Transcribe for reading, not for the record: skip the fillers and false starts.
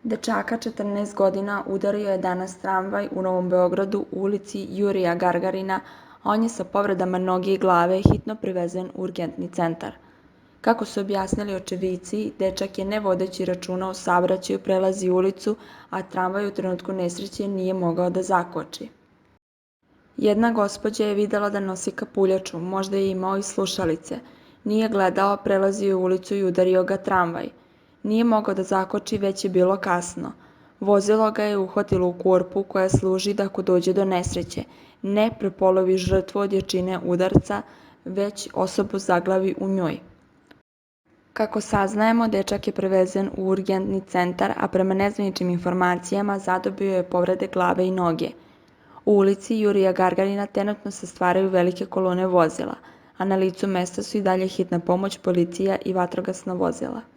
Dečaka 14 godina udario je danas tramvaj u Novom Beogradu u ulici Jurija Gagarin, a on je sa povredama noge i glave hitno privezen u urgentni centar. Kako su objasnili očevici, dečak je ne vodeći računa o saobraćaju prelazi ulicu, a tramvaj u trenutku nesreće nije mogao da zakoči. Jedna gospođa je videla da nosi kapuljaču, možda je imao i slušalice. Nije gledao, prelazio je ulicu i udario ga tramvaj. Nije mogao da zakoči, već je bilo kasno. Vozilo ga je uhvatilo u korpu koja služi da ako dođe do nesreće, ne prepolovi žrtvu od jačine udarca, već osobu zaglavi u njoj. Kako saznajemo, dečak je prevezen u urgentni centar, a prema nezvaničnim informacijama zadobio je povrede glave i noge. U ulici Jurija Gagarina trenutno se stvaraju velike kolone vozila, a na licu mesta su i dalje hitna pomoć, policija i vatrogasna vozila.